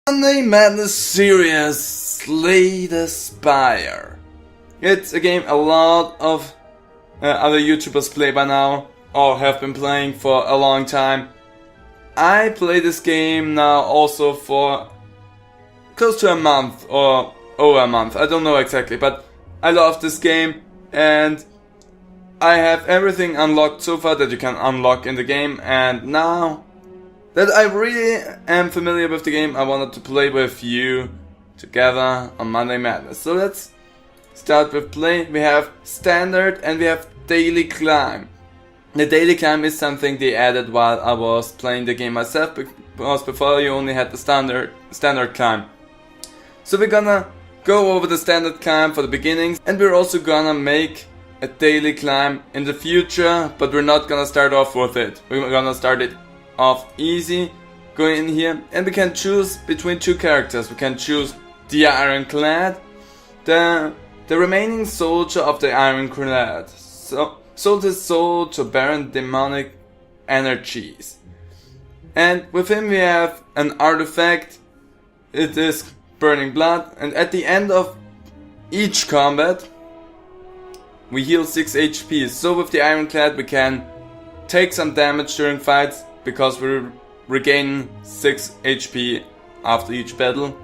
Sunday Madness series, Slay the Spire. It's a game a lot of other YouTubers play by now, or have been playing for a long time. I play this game now also for close to a month, or over a month, I don't know exactly, but I love this game, and I have everything unlocked so far that you can unlock in the game, and now that I really am familiar with the game, I wanted to play with you together on Monday Madness. So let's start with play. We have standard and we have daily climb. The daily climb is something they added while I was playing the game myself, because before you only had the standard climb. So we're gonna go over the standard climb for the beginnings, and we're also gonna make a daily climb in the future, but we're not gonna start off with it. We're gonna start it off easy, going in here, and we can choose between two characters. We can choose the Ironclad, the remaining soldier of the Ironclad. So sold his soul to Baron demonic energies. And with him we have an artifact. It is burning blood, and at the end of each combat we heal 6 HP. So with the Ironclad we can take some damage during fights, because we regain 6 HP after each battle.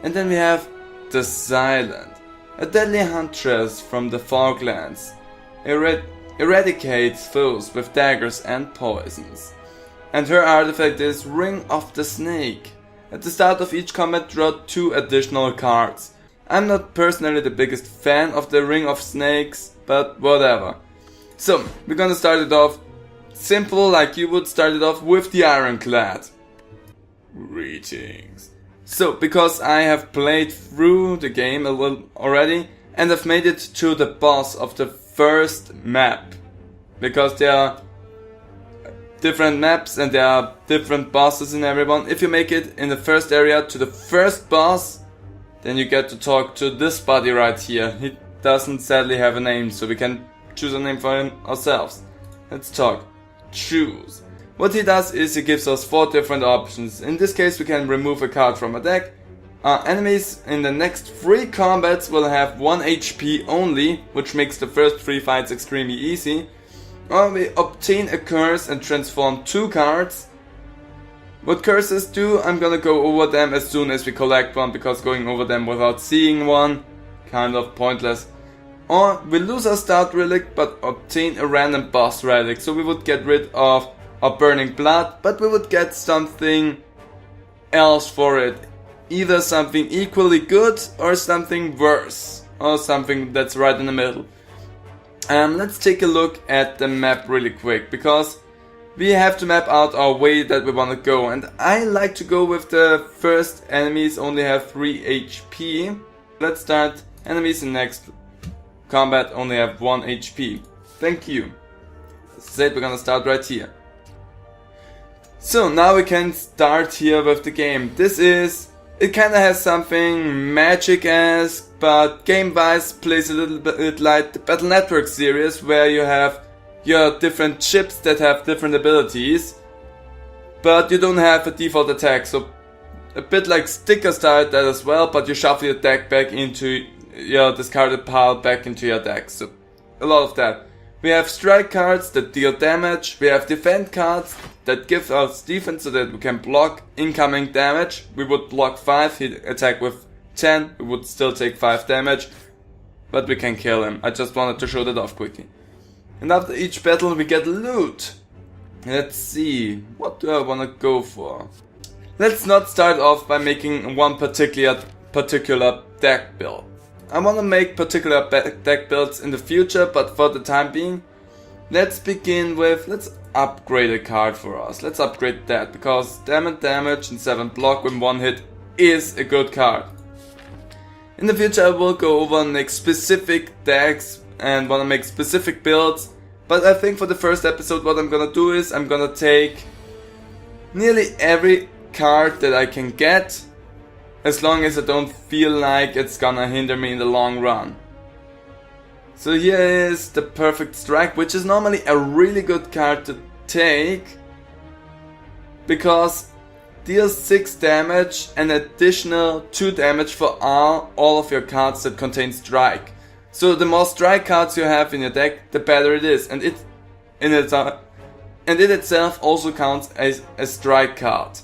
And then we have the Silent, a deadly huntress from the Foglands. Eradicates foes with daggers and poisons. And her artifact is Ring of the Snake. At the start of each combat draw 2 additional cards. I'm not personally the biggest fan of the Ring of Snakes, but whatever. So, we're gonna start it off simple, like you would start it off with the Ironclad. Greetings. So, because I have played through the game a little already, and I've made it to the boss of the first map, because there are different maps and there are different bosses in everyone. If you make it in the first area to the first boss, then you get to talk to this buddy right here. He doesn't sadly have a name, so we can choose a name for him ourselves. Let's talk. Choose. What he does is he gives us 4 different options. In this case we can remove a card from a deck. Enemies in the next 3 combats will have 1 HP only, which makes the first 3 fights extremely easy. Or we obtain a curse and transform 2 cards. What curses do, I'm gonna go over them as soon as we collect one, because going over them without seeing one, kind of pointless. Or we lose our start relic but obtain a random boss relic, so we would get rid of our burning blood, but we would get something else for it. Either something equally good or something worse, or something that's right in the middle. Let's take a look at the map really quick, because we have to map out our way that we want to go, and I like to go with the first enemies only have 3 HP. Let's start. Enemies in next combat only have 1 HP. Thank you. As I said, we're gonna start right here. So now we can start here with the game. It kinda has something magic-esque, but game-wise plays a little bit like the Battle Network series, where you have your different ships that have different abilities, but you don't have a default attack. So a bit like Sticker started that as well, but you shuffle your deck back into your discarded pile back into your deck. So a lot of that. We have strike cards that deal damage. We have defend cards that give us defense so that we can block incoming damage. We would block 5, he'd attack with 10, we would still take 5 damage, but we can kill him. I just wanted to show that off quickly. And after each battle we get loot. Let's see, what do I want to go for? Let's not start off by making one particular deck build. I want to make particular deck builds in the future, but for the time being, let's begin with, let's upgrade a card for us. Let's upgrade that, because damage and 7 block with 1 hit is a good card. In the future I will go over and make specific decks and want to make specific builds, but I think for the first episode what I'm gonna do is I'm gonna take nearly every card that I can get, as long as I don't feel like it's gonna hinder me in the long run. So here is the Perfect Strike, which is normally a really good card to take, because deals 6 damage and additional 2 damage for all of your cards that contain strike. So the more strike cards you have in your deck, the better it is, and it itself also counts as a strike card.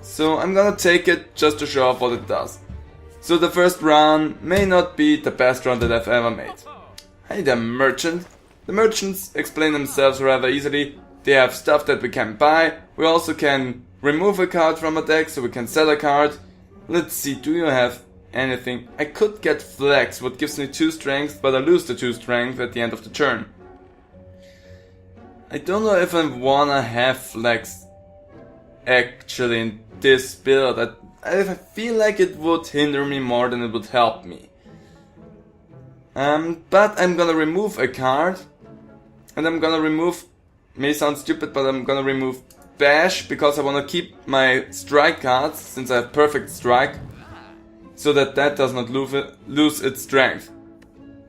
So I'm gonna take it just to show off what it does. So the first run may not be the best run that I've ever made. Hey there, merchant. The merchants explain themselves rather easily. They have stuff that we can buy. We also can remove a card from a deck, so we can sell a card. Let's see, do you have anything? I could get Flex, what gives me 2 strength, but I lose the 2 strength at the end of the turn. I don't know if I wanna have Flex actually in this build. I feel like it would hinder me more than it would help me. But I'm gonna remove a card. And I'm gonna remove, may sound stupid, but I'm gonna remove Bash because I wanna keep my strike cards, since I have perfect strike, so that does not lose its strength.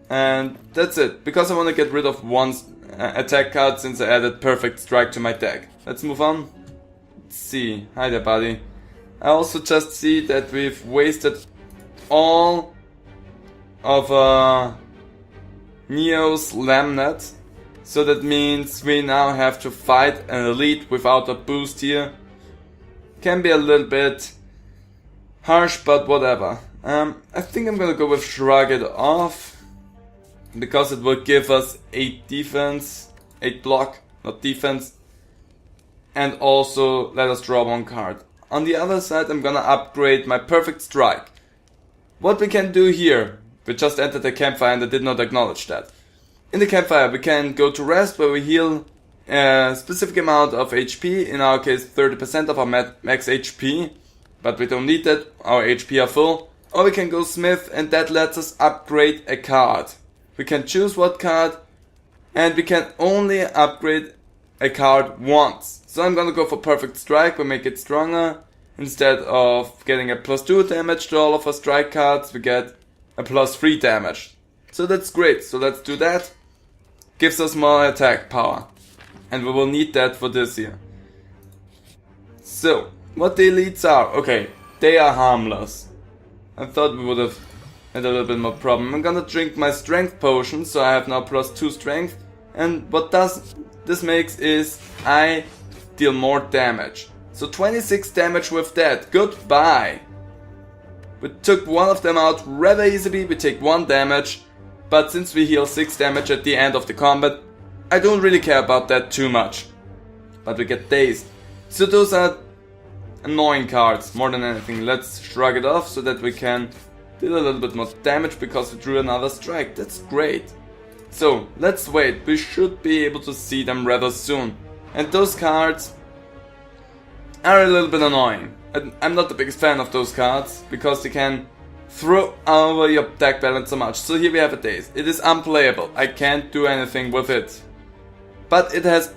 And that's it, because I wanna get rid of one attack card since I added perfect strike to my deck. Let's move on. Let's see, hi there buddy. I also just see that we've wasted all of Neo's Lamnet. So that means we now have to fight an elite without a boost here. Can be a little bit harsh, but whatever. I think I'm gonna go with Shrug It Off, because it will give us 8 defense, 8 block, not defense, and also let us draw 1 card. On the other side, I'm gonna upgrade my perfect strike. What we can do here, we just entered the campfire and I did not acknowledge that. In the campfire we can go to rest, where we heal a specific amount of HP, in our case 30% of our max HP, but we don't need that, our HP are full. Or we can go smith, and that lets us upgrade a card. We can choose what card, and we can only upgrade a card once. So I'm gonna go for perfect strike, we make it stronger. Instead of getting a +2 damage to all of our strike cards, we get a +3 damage. So that's great, so let's do that. Gives us more attack power, and we will need that for this year. So, what the elites are, okay, they are harmless. I thought we would have had a little bit more problem. I'm gonna drink my strength potion, so I have now +2 strength, and what this makes is I deal more damage. So 26 damage with that, goodbye. We took one of them out rather easily, we take 1 damage. But since we heal 6 damage at the end of the combat, I don't really care about that too much. But we get dazed. So those are annoying cards more than anything. Let's shrug it off so that we can deal a little bit more damage because we drew another strike. That's great. So let's wait. We should be able to see them rather soon. And those cards are a little bit annoying. I'm not the biggest fan of those cards because they can throw over your deck balance so much. So here we have a daze. It is unplayable. I can't do anything with it. But it has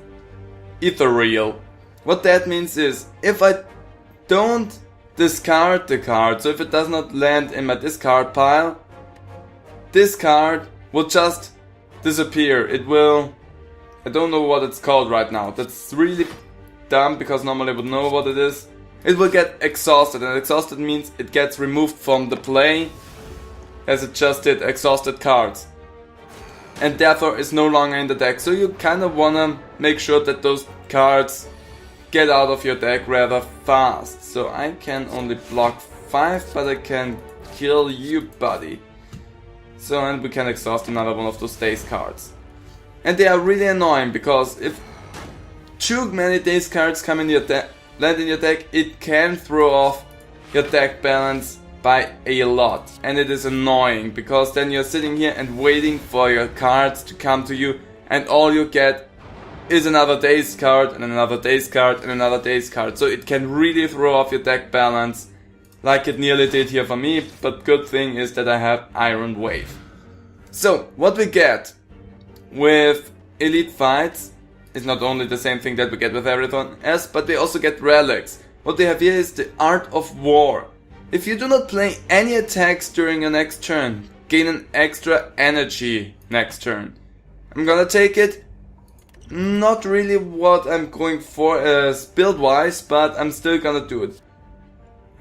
ethereal. What that means is, if I don't discard the card, so if it does not land in my discard pile, this card will just disappear. It will... I don't know what it's called right now. That's really dumb because normally I would know what it is. It will get exhausted, and exhausted means it gets removed from the play, as it just did exhausted cards. And therefore is no longer in the deck, so you kind of wanna make sure that those cards get out of your deck rather fast. So I can only block 5, but I can kill you, buddy. So, and we can exhaust another one of those daze cards. And they are really annoying, because if too many daze cards come in your deck, land in your deck, it can throw off your deck balance by a lot. And it is annoying, because then you're sitting here and waiting for your cards to come to you, and all you get is another daze card, and another daze card, and another daze card. So it can really throw off your deck balance, like it nearly did here for me, but good thing is that I have Iron Wave. So, what we get with Elite Fights is not only the same thing that we get with everyone else, but we also get relics. What they have here is the Art of War. If you do not play any attacks during your next turn, gain an extra energy next turn. I'm gonna take it. Not really what I'm going for build wise, but I'm still gonna do it.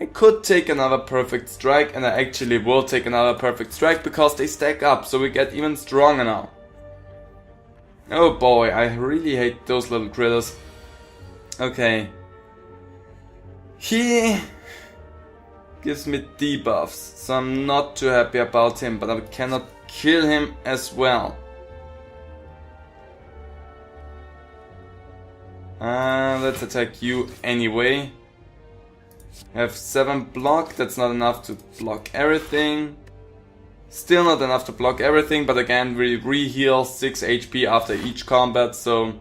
I could take another perfect strike, and I actually will take another perfect strike because they stack up, so we get even stronger now. Oh boy, I really hate those little critters. Okay. He gives me debuffs, so I'm not too happy about him, but I cannot kill him as well. Let's attack you anyway. I have 7 block, that's not enough to block everything. Still not enough to block everything, but again we re-heal 6 HP after each combat, so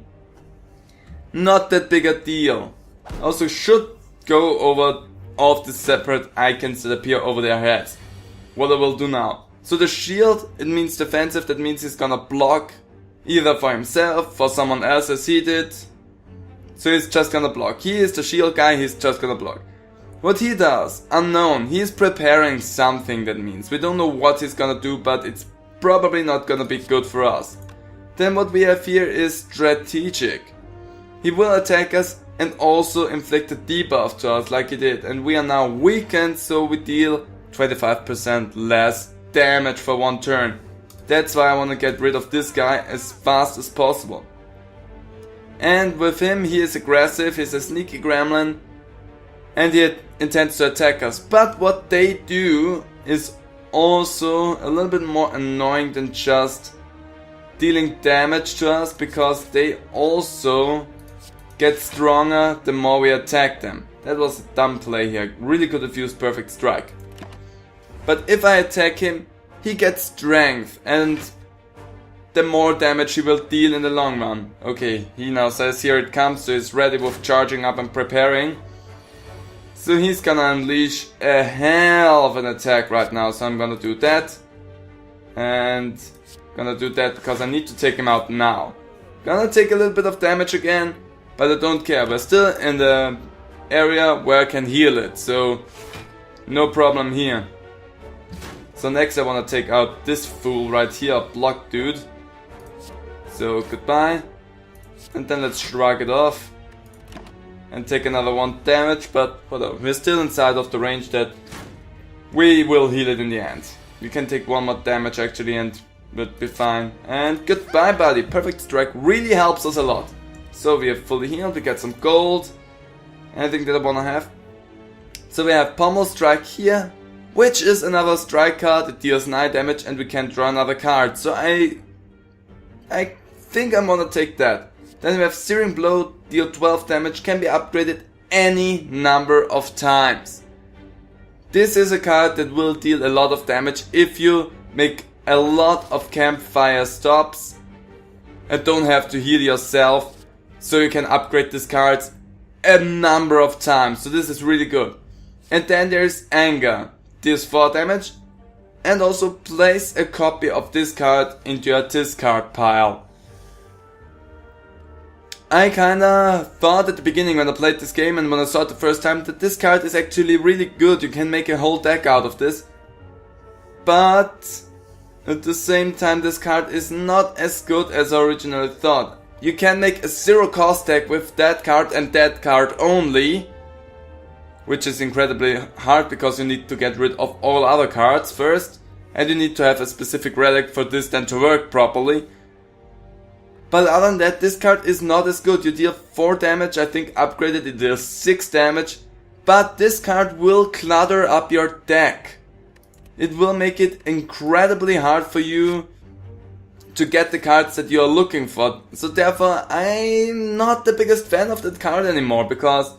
not that big a deal. Also should go over all of the separate icons that appear over their heads. What I will do now. So the shield, it means defensive, that means he's gonna block either for himself, for someone else as he did. So he's just gonna block. He is the shield guy, he's just gonna block. What he does, unknown. He is preparing something, that means. We don't know what he's gonna do, but it's probably not gonna be good for us. Then what we have here is strategic. He will attack us and also inflict a debuff to us like he did. And we are now weakened, so we deal 25% less damage for one turn. That's why I want to get rid of this guy as fast as possible. And with him, he is aggressive, he's a sneaky gremlin. And he intends to attack us. But what they do is also a little bit more annoying than just dealing damage to us, because they also get stronger the more we attack them. That was a dumb play here. Really could have used perfect strike. But if I attack him, he gets strength, and the more damage he will deal in the long run. Okay, he now says here it comes, so he's ready with charging up and preparing. So he's gonna unleash a hell of an attack right now, so I'm gonna do that. And gonna do that because I need to take him out now. Gonna take a little bit of damage again, but I don't care. We're still in the area where I can heal it, so no problem here. So next I wanna take out this fool right here, block dude. So goodbye. And then let's shrug it off. And take another 1 damage, but whatever. We're still inside of the range that we will heal it in the end. We can take 1 more damage actually and we'll be fine. And goodbye buddy, perfect strike really helps us a lot. So we have fully healed, we get some gold. Anything that I wanna have. So we have Pommel Strike here, which is another strike card, it deals 9 damage and we can draw another card. So I think I'm gonna take that. Then we have Searing Blow, deal 12 damage, can be upgraded any number of times. This is a card that will deal a lot of damage if you make a lot of campfire stops and don't have to heal yourself, so you can upgrade this card a number of times. So this is really good. And then there's Anger, deals 4 damage and also place a copy of this card into your discard pile. I kinda thought at the beginning when I played this game and when I saw it the first time that this card is actually really good, you can make a whole deck out of this. But at the same time this card is not as good as I originally thought. You can make a 0 cost deck with that card and that card only, which is incredibly hard because you need to get rid of all other cards first, and you need to have a specific relic for this then to work properly. But other than that, this card is not as good. You deal 4 damage, I think upgraded it deals 6 damage. But this card will clutter up your deck. It will make it incredibly hard for you to get the cards that you are looking for. So therefore, I'm not the biggest fan of that card anymore, because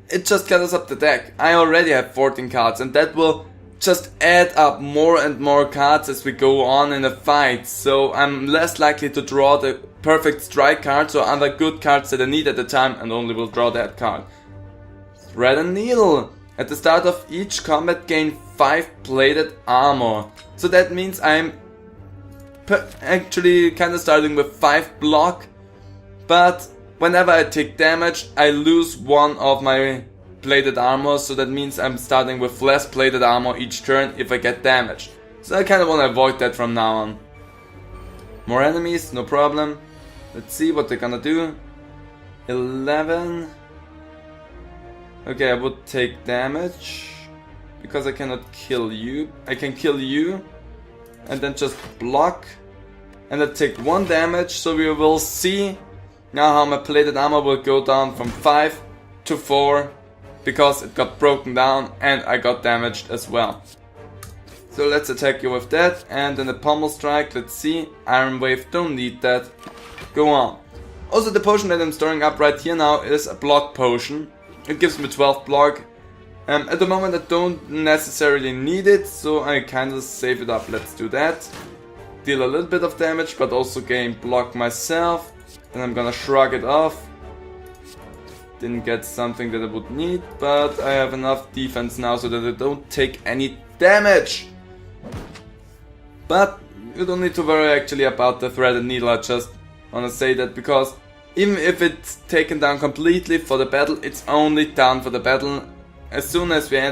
it just clutters up the deck. I already have 14 cards and that will just add up more and more cards as we go on in a fight, so I'm less likely to draw the perfect strike cards or other good cards that I need at the time, and only will draw that card. Thread and Needle. At the start of each combat gain 5 plated armor. So that means I'm actually kinda starting with 5 block, but whenever I take damage I lose 1 of my plated armor, so that means I'm starting with less plated armor each turn if I get damaged. So I kinda wanna avoid that from now on. More enemies, no problem. Let's see what they're gonna do. 11. Okay, I would take damage because I cannot kill you. I can kill you and then just block and I take 1 damage. So we will see now how my plated armor will go down from 5 to 4 because it got broken down and I got damaged as well. So let's attack you with that, and then the pommel strike, let's see, Iron Wave, don't need that, go on. Also the potion that I'm storing up right here now is a block potion, it gives me 12 block. At the moment I don't necessarily need it, so I kinda save it up, let's do that. Deal a little bit of damage, but also gain block myself, and I'm gonna shrug it off. Didn't get something that I would need, but I have enough defense now so that I don't take any damage. But you don't need to worry actually about the threaded needle, I just wanna say that because even if it's taken down completely for the battle, it's only down for the battle. As soon as we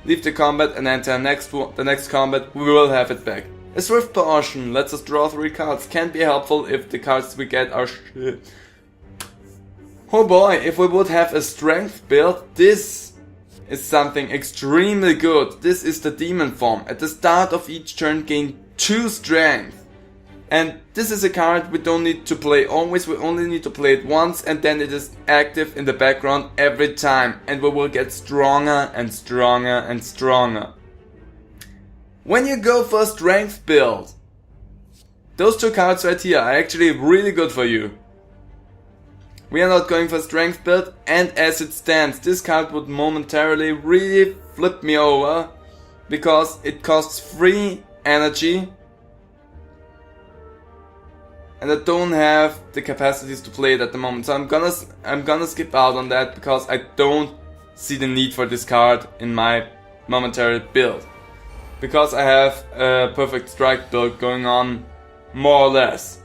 leave the combat and enter the next combat, we will have it back. A Swift Potion lets us draw 3 cards, can be helpful if the cards we get are shit. Oh boy, if we would have a strength build, this is something extremely good. This is the demon form. At the start of each turn gain 2 strength. And this is a card we don't need to play always, we only need to play it once and then it is active in the background every time. And we will get stronger and stronger and stronger. When you go for a strength build, those 2 cards right here are actually really good for you. We are not going for strength build, and as it stands, this card would momentarily really flip me over because it costs 3 energy and I don't have the capacities to play it at the moment. So I'm gonna skip out on that because I don't see the need for this card in my momentary build. Because I have a perfect strike build going on more or less.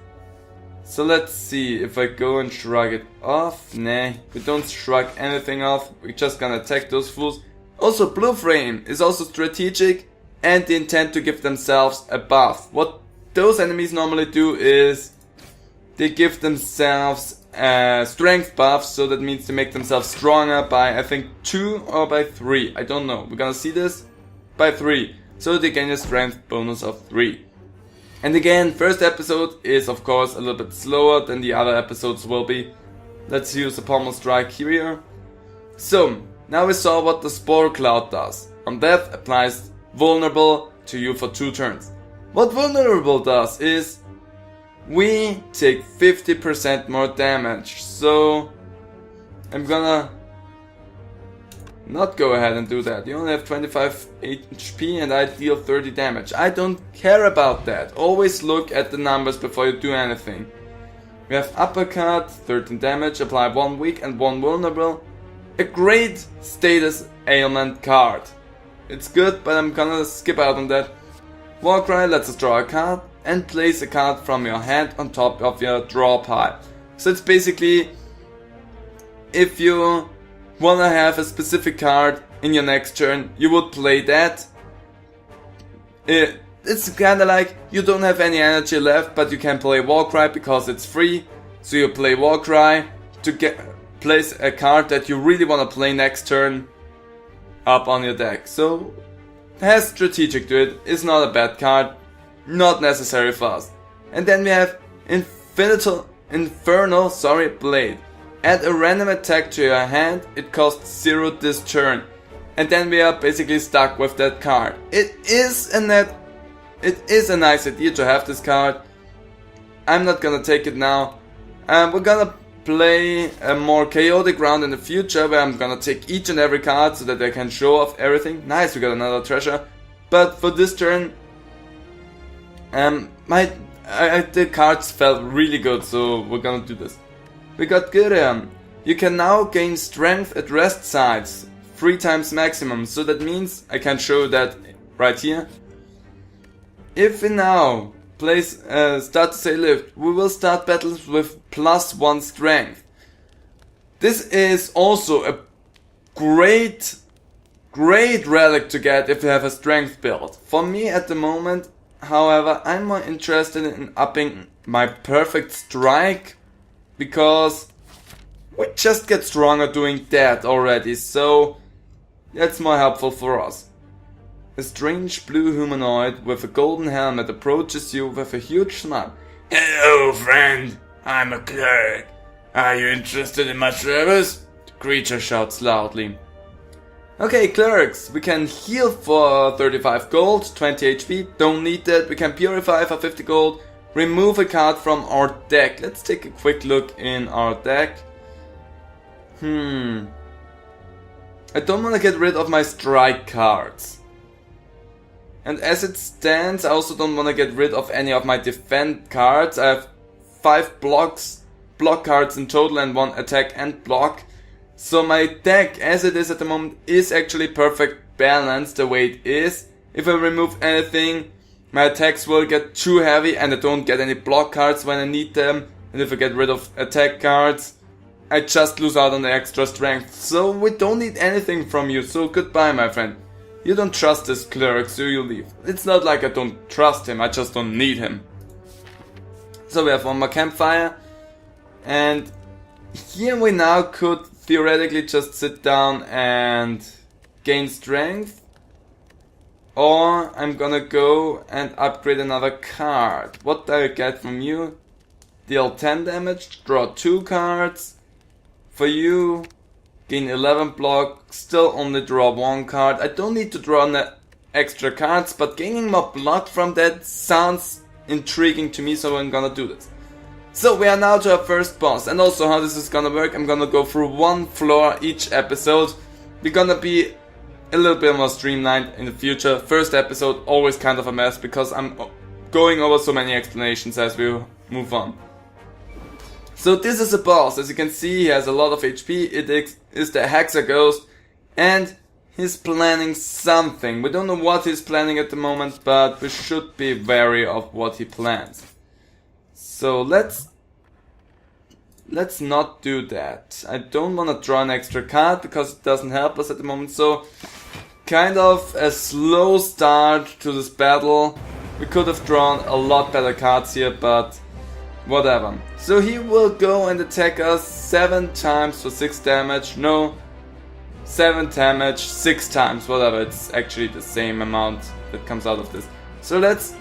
So let's see if I go and shrug it off. Nah, we don't shrug anything off. We're just gonna attack those fools. Also, Blue Frame is also strategic and they intend to give themselves a buff. What those enemies normally do is they give themselves a strength buff, so that means they make themselves stronger by I think 2 or by 3. I don't know. We're gonna see this by 3. So they gain a strength bonus of 3. And again, first episode is of course a little bit slower than the other episodes will be. Let's use a pommel strike here. So, now we saw what the Spore Cloud does. On death applies vulnerable to you for 2 turns. What vulnerable does is we take 50% more damage. So I'm gonna not go ahead and do that. You only have 25 HP and I deal 30 damage. I don't care about that. Always look at the numbers before you do anything. We have uppercut, 13 damage, apply 1 weak and 1 vulnerable. A great status ailment card. It's good, but I'm gonna skip out on that. Warcry lets us draw a card and place a card from your hand on top of your draw pile. So it's basically if you wanna have a specific card in your next turn, you would play that. It's kinda like you don't have any energy left, but you can play Warcry because it's free. So you play Warcry to place a card that you really wanna play next turn up on your deck. So it has strategic to it, it's not a bad card, not necessarily fast. And then we have Infernal Blade. Add a random attack to your hand, it costs 0 this turn. And then we are basically stuck with that card. It is a nice idea to have this card. I'm not gonna take it now. We're gonna play a more chaotic round in the future where I'm gonna take each and every card so that I can show off everything. Nice, we got another treasure. But for this turn, the cards felt really good, so we're gonna do this. We got Giriam. You can now gain strength at rest sides 3 times maximum, so that means I can show that right here. If we now start to say lift, we will start battles with +1 strength. This is also a great relic to get if you have a strength build. For me at the moment, however, I'm more interested in upping my perfect strike because we just get stronger doing that already, so that's more helpful for us. A strange blue humanoid with a golden helmet approaches you with a huge smile. Hello, friend. I'm a cleric. Are you interested in my service? The creature shouts loudly. Okay, clerics, we can heal for 35 gold, 20 HP, don't need that. We can purify for 50 gold, remove a card from our deck. Let's take a quick look in our deck. I don't want to get rid of my strike cards. And as it stands, I also don't want to get rid of any of my defend cards. I have 5 block cards in total and 1 attack and block. So my deck, as it is at the moment, is actually perfect balanced the way it is. If I remove anything, my attacks will get too heavy and I don't get any block cards when I need them. And if I get rid of attack cards, I just lose out on the extra strength. So we don't need anything from you, so goodbye, my friend. You don't trust this cleric, so you leave. It's not like I don't trust him, I just don't need him. So we have one more campfire. And here we now could theoretically just sit down and gain strength. Or I'm gonna go and upgrade another card. What do I get from you? Deal 10 damage, draw 2 cards. For you, gain 11 block, still only draw 1 card. I don't need to draw extra cards, but gaining more block from that sounds intriguing to me, so I'm gonna do this. So we are now to our first boss, and also how this is gonna work, I'm gonna go through 1 floor each episode. We're gonna be a little bit more streamlined in the future. First episode, always kind of a mess, because I'm going over so many explanations as we move on. So this is a boss. As you can see, he has a lot of HP. It is the Hexa Ghost, and he's planning something. We don't know what he's planning at the moment, but we should be wary of what he plans. So let's not do that. I don't want to draw an extra card because it doesn't help us at the moment. So kind of a slow start to this battle. We could have drawn a lot better cards here, but whatever. So he will go and attack us 7 times for 6 damage. No, 7 damage 6 times, whatever. It's actually the same amount that comes out of this. So let's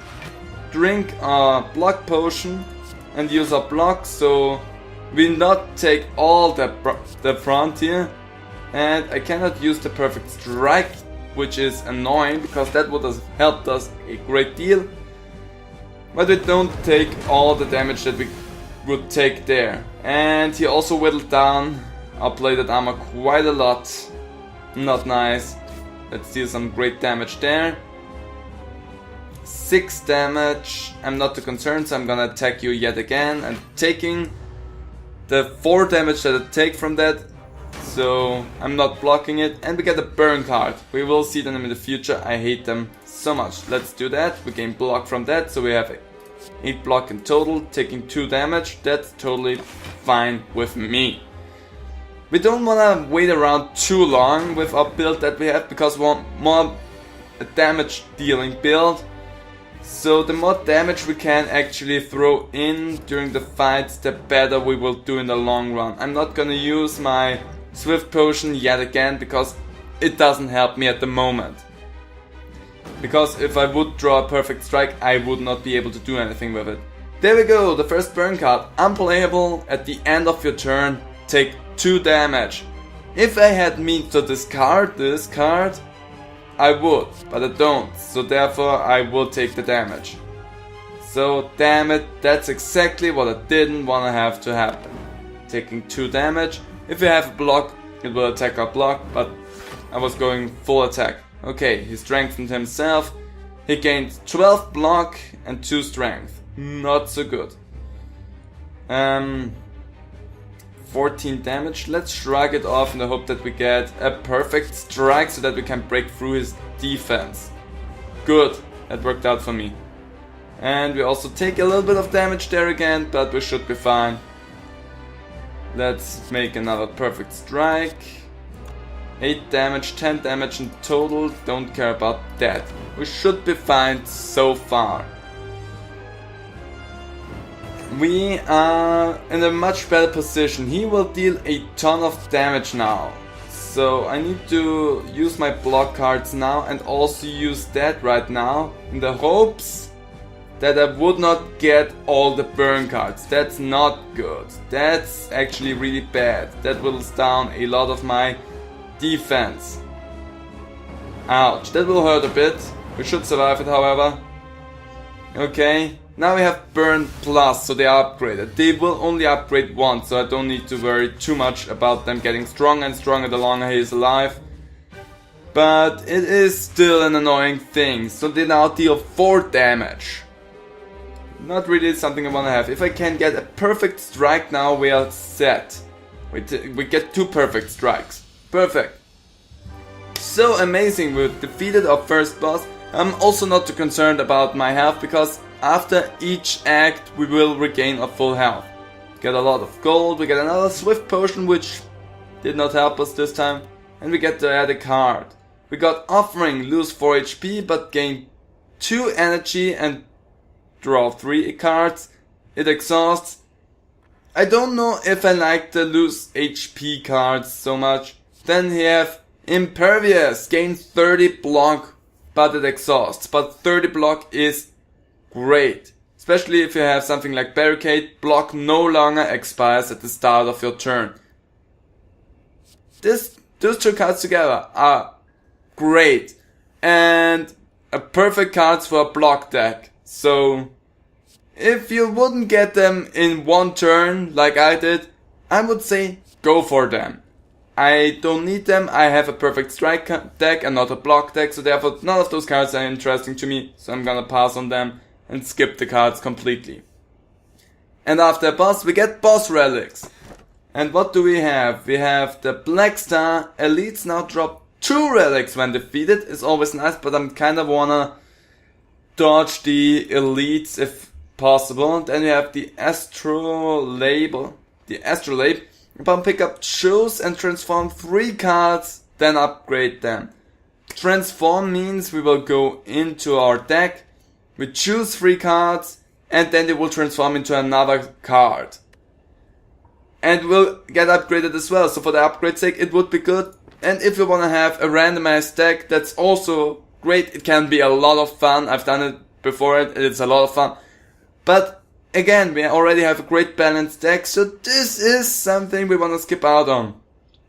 drink our block potion and use our block, so we not take all the front here. And I cannot use the perfect strike, which is annoying because that would have helped us a great deal. But we don't take all the damage that we would take there. And he also whittled down our plated armor quite a lot. Not nice. Let's deal some great damage there. 6 damage. I'm not too concerned, so I'm gonna attack you yet again. I'm taking the 4 damage that I take from that. So I'm not blocking it. And we get a burn card. We will see them in the future. I hate them so much. Let's do that. We gain block from that, so we have 8 block in total, taking 2 damage. That's totally fine with me. We don't wanna wait around too long with our build that we have, because we want more a damage dealing build. So the more damage we can actually throw in during the fights, the better we will do in the long run. I'm not gonna use my Swift Potion yet again, because it doesn't help me at the moment. Because if I would draw a perfect strike, I would not be able to do anything with it. There we go, the first burn card. Unplayable. At the end of your turn, take 2 damage. If I had means to discard this card, I would, but I don't. So therefore I will take the damage. So damn it, that's exactly what I didn't want to have to happen. Taking 2 damage. If we have a block, it will attack our block, but I was going full attack. Okay, he strengthened himself. He gained 12 block and 2 strength. Not so good. 14 damage. Let's shrug it off in the hope that we get a perfect strike so that we can break through his defense. Good, that worked out for me. And we also take a little bit of damage there again, but we should be fine. Let's make another perfect strike. 8 damage, 10 damage in total, don't care about that. We should be fine so far. we are in a much better position. He will deal a ton of damage now. So I need to use my block cards now and also use that right now in the hopes that I would not get all the burn cards. That's not good. That's actually really bad. That whittles down a lot of my defense. Ouch, that will hurt a bit. We should survive it, however. Okay, now we have Burn Plus, so they are upgraded. They will only upgrade once, so I don't need to worry too much about them getting stronger and stronger the longer he is alive. But it is still an annoying thing, so they now deal 4 damage. Not really something I wanna have. If I can get a perfect strike now, we are set. We get 2 perfect strikes. Perfect. So amazing, we've defeated our first boss. I'm also not too concerned about my health because after each act we will regain our full health. Get a lot of gold, we get another swift potion which did not help us this time, and we get to add a card. We got Offering, lose 4 HP but gain 2 energy and draw 3 cards. It exhausts. I don't know if I like the lose HP cards so much. Then we have Impervious, gain 30 block but it exhausts. But 30 block is great. Especially if you have something like Barricade, block no longer expires at the start of your turn. Those 2 cards together are great. And a perfect cards for a block deck. So if you wouldn't get them in one turn like I did, I would say go for them. I don't need them, I have a perfect strike deck and not a block deck, so therefore none of those cards are interesting to me, so I'm gonna pass on them and skip the cards completely. And after a boss we get boss relics. And what do we have? We have the Black Star. Elites now drop 2 relics when defeated. It's always nice, but I'm kinda wanna dodge the elites if possible. Then we have the Astrolabe. Upon pickup, choose and transform 3 cards, then upgrade them. Transform means we will go into our deck, we choose 3 cards, and then they will transform into another card. And will get upgraded as well, so for the upgrade sake it would be good. And if you wanna have a randomized deck, that's also great. It can be a lot of fun. I've done it before, it's a lot of fun. But again, we already have a great balanced deck, so this is something we wanna skip out on.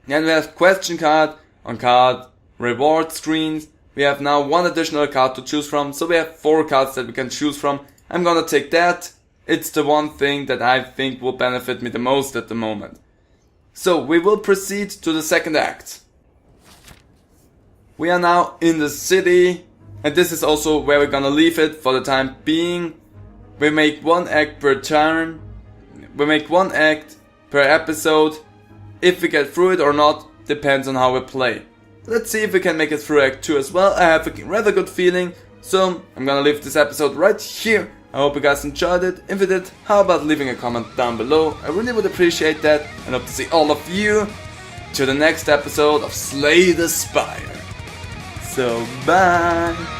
And we have question card on card reward screens. We have now 1 additional card to choose from, so we have 4 cards that we can choose from. I'm gonna take that. It's the one thing that I think will benefit me the most at the moment. So we will proceed to the second act. We are now in the city, and this is also where we're gonna leave it for the time being. We make 1 act per turn. We make 1 act per episode. If we get through it or not, depends on how we play. Let's see if we can make it through Act 2 as well. I have a rather good feeling. So, I'm gonna leave this episode right here. I hope you guys enjoyed it. If you did, how about leaving a comment down below? I really would appreciate that. And hope to see all of you to the next episode of Slay the Spire. So, bye!